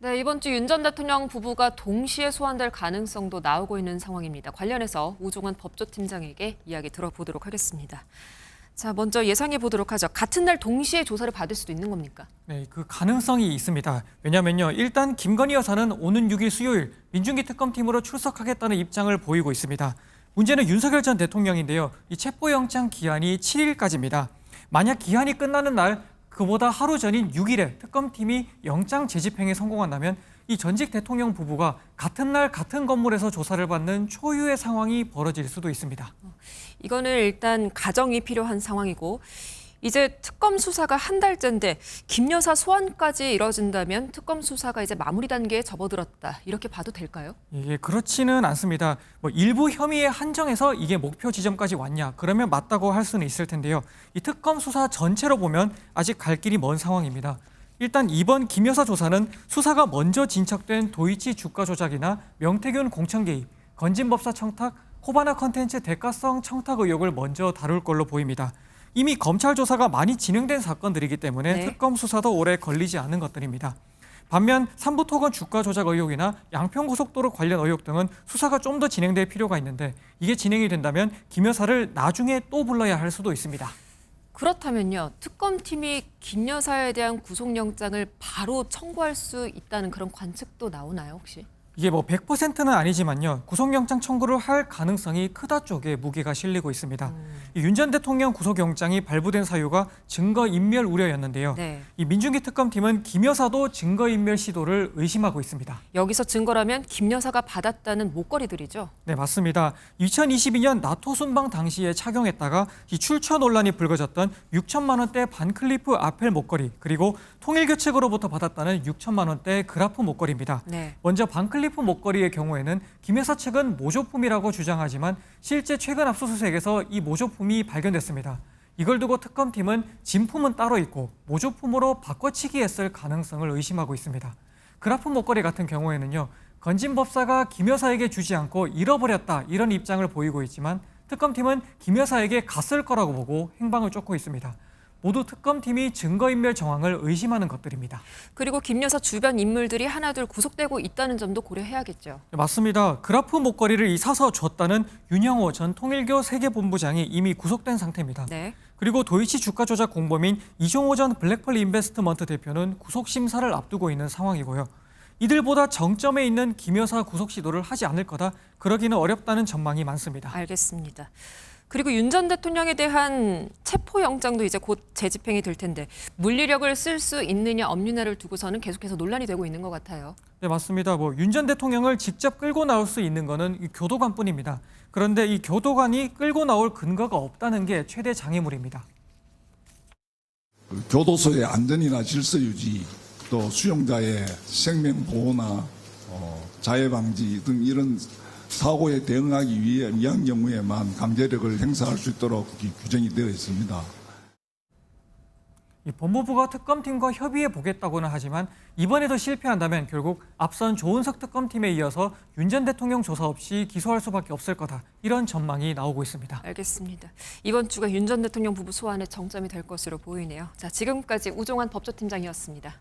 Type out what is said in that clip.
네, 이번 주 윤 전 대통령 부부가 동시에 소환될 가능성도 나오고 있는 상황입니다. 관련해서 우종환 법조팀장에게 이야기 들어보도록 하겠습니다. 자, 먼저 예상해 보도록 하죠. 같은 날 동시에 조사를 받을 수도 있는 겁니까? 네, 그 가능성이 있습니다. 왜냐면요, 일단 김건희 여사는 오는 6일 수요일 민중기 특검팀으로 출석하겠다는 입장을 보이고 있습니다. 문제는 윤석열 전 대통령인데요. 이 체포영장 기한이 7일까지입니다. 만약 기한이 끝나는 날 그보다 하루 전인 6일에 특검팀이 영장 재집행에 성공한다면 이 전직 대통령 부부가 같은 날 같은 건물에서 조사를 받는 초유의 상황이 벌어질 수도 있습니다. 이거는 일단 가정이 필요한 상황이고 이제 특검 수사가 한 달째인데 김 여사 소환까지 이뤄진다면 특검 수사가 이제 마무리 단계에 접어들었다. 이렇게 봐도 될까요? 이게 그렇지는 않습니다. 일부 혐의에 한정해서 이게 목표 지점까지 왔냐? 그러면 맞다고 할 수는 있을 텐데요. 이 특검 수사 전체로 보면 아직 갈 길이 먼 상황입니다. 일단 이번 김 여사 조사는 수사가 먼저 진척된 도이치 주가 조작이나 명태균 공천 개입, 건진법사 청탁, 코바나 컨텐츠 대가성 청탁 의혹을 먼저 다룰 걸로 보입니다. 이미 검찰 조사가 많이 진행된 사건들이기 때문에 네. 특검 수사도 오래 걸리지 않은 것들입니다. 반면 삼부토건 주가 조작 의혹이나 양평고속도로 관련 의혹 등은 수사가 좀 더 진행될 필요가 있는데 이게 진행이 된다면 김 여사를 나중에 또 불러야 할 수도 있습니다. 그렇다면요. 특검팀이 김 여사에 대한 구속영장을 바로 청구할 수 있다는 그런 관측도 나오나요, 혹시? 이게 100%는 아니지만요. 구속영장 청구를 할 가능성이 크다 쪽에 무게가 실리고 있습니다. 윤 전 대통령 구속영장이 발부된 사유가 증거인멸 우려였는데요. 네. 이 민중기 특검팀은 김 여사도 증거인멸 시도를 의심하고 있습니다. 여기서 증거라면 김 여사가 받았다는 목걸이들이죠. 네, 맞습니다. 2022년 나토 순방 당시에 착용했다가 이 출처 논란이 불거졌던 6천만 원대 반클리프 아펠 목걸이 그리고 통일교 측으로부터 받았다는 6천만 원대 그라프 목걸이입니다. 네. 먼저 반클리프 목걸이의 경우에는 김 여사 측은 모조품이라고 주장하지만 실제 최근 압수수색에서 이 모조품이 발견됐습니다. 이걸 두고 특검팀은 진품은 따로 있고 모조품으로 바꿔치기 했을 가능성을 의심하고 있습니다. 그라프 목걸이 같은 경우에는요. 건진법사가 김 여사에게 주지 않고 잃어버렸다 이런 입장을 보이고 있지만 특검팀은 김 여사에게 갔을 거라고 보고 행방을 쫓고 있습니다. 모두 특검팀이 증거인멸 정황을 의심하는 것들입니다. 그리고 김 여사 주변 인물들이 하나둘 구속되고 있다는 점도 고려해야겠죠. 네, 맞습니다. 그라프 목걸이를 사서 줬다는 윤영호 전 통일교 세계본부장이 이미 구속된 상태입니다. 네. 그리고 도이치 주가 조작 공범인 이종호 전 블랙펄 인베스트먼트 대표는 구속 심사를 앞두고 있는 상황이고요. 이들보다 정점에 있는 김 여사 구속 시도를 하지 않을 거다. 그러기는 어렵다는 전망이 많습니다. 알겠습니다. 그리고 윤 전 대통령에 대한 체포영장도 이제 곧 재집행이 될 텐데 물리력을 쓸 수 있느냐 없느냐를 두고서는 계속해서 논란이 되고 있는 것 같아요. 네, 맞습니다. 윤 전 대통령을 직접 끌고 나올 수 있는 거는 이 교도관뿐입니다. 그런데 이 교도관이 끌고 나올 근거가 없다는 게 최대 장애물입니다. 교도소의 안전이나 질서 유지, 또 수용자의 생명 보호나 자해 방지 등 이런 사고에 대응하기 위한 경우에만 강제력을 행사할 수 있도록 규정이 되어 있습니다. 이 법무부가 특검팀과 협의해 보겠다고는 하지만 이번에도 실패한다면 결국 앞선 조은석 특검팀에 이어서 윤 전 대통령 조사 없이 기소할 수밖에 없을 거다. 이런 전망이 나오고 있습니다. 알겠습니다. 이번 주가 윤 전 대통령 부부 소환의 정점이 될 것으로 보이네요. 자, 지금까지 우종환 법조팀장이었습니다.